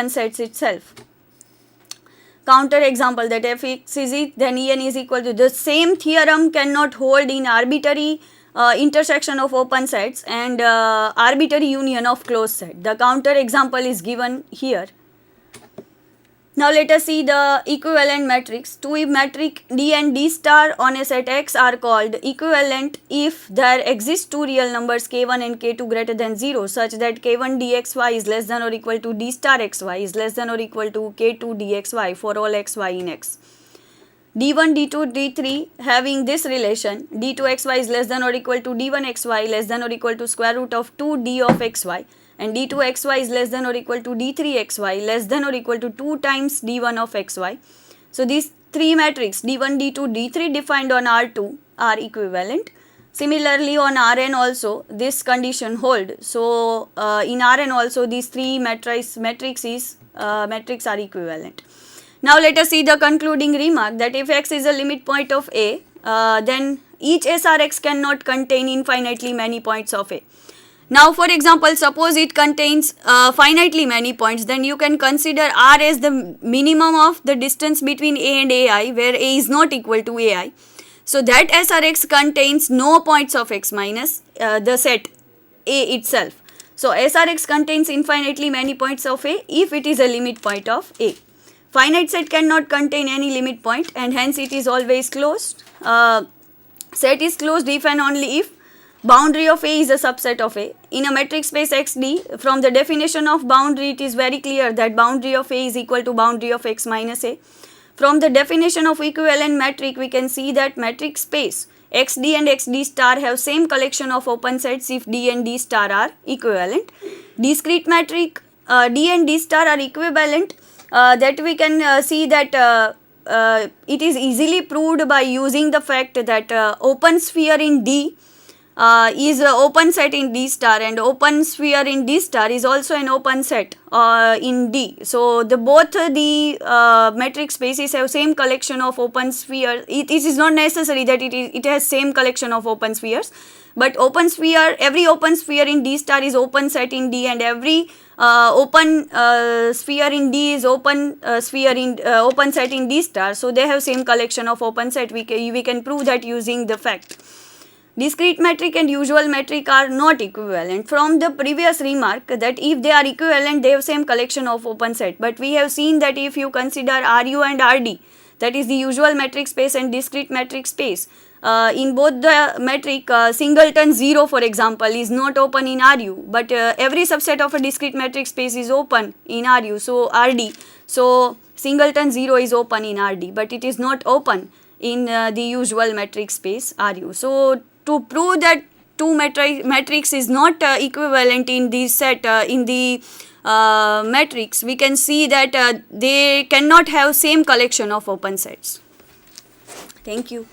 sets itself. Counter example, that if x is it, then En is equal to, the same theorem cannot hold in arbitrary intersection of open sets and arbitrary union of closed set. The counter example is given here. Now let us see the equivalent matrix. Two metric D and D star on a set X are called equivalent if there exist two real numbers k1 and k2 greater than 0, such that k1 dxy is less than or equal to d star xy is less than or equal to k2 dxy for all xy in X. d1, d2, d3 having this relation, d2xy is less than or equal to d1xy less than or equal to square root of 2d of xy, and d2xy is less than or equal to d3xy less than or equal to 2 times d1 of xy. So these three matrices d1, d2, d3 defined on R2 are equivalent. Similarly on Rn also this condition hold. So in Rn also these three matrices are equivalent. Now let us see the concluding remark, that if X is a limit point of A, then each SRX cannot contain infinitely many points of A. Now for example, suppose it contains finitely many points, then you can consider R as the minimum of the distance between A and AI, where A is not equal to AI. So that SRX contains no points of X minus the set A itself. So SRX contains infinitely many points of A if it is a limit point of A. Finite set cannot contain any limit point and hence it is always closed. Set is closed if and only if boundary of A is a subset of A. In a metric space XD, from the definition of boundary, it is very clear that boundary of A is equal to boundary of X minus A. From the definition of equivalent metric, we can see that metric space XD and XD star have same collection of open sets if D and D star are equivalent. Discrete metric D and D star are equivalent, that we can see that it is easily proved by using the fact that open sphere in D is an open set in D star, and open sphere in D star is also an open set in D. So both the metric spaces have same collection of open spheres. It is not necessary that it has same collection of open spheres, but every open sphere in D star is open set in D, and every open sphere in D is open set in D star. So they have same collection of open set. We can prove that using the fact. Discrete metric and usual metric are not equivalent. From the previous remark that if they are equivalent, they have same collection of open set. But we have seen that if you consider RU and RD, that is the usual metric space and discrete metric space, in both the metric, singleton 0 for example is not open in RU, but every subset of a discrete metric space is open in RU, so RD. So singleton 0 is open in RD, but it is not open in the usual metric space RU. So to prove that two matrix is not equivalent in the set in the matrix, we can see that they cannot have same collection of open sets. Thank you.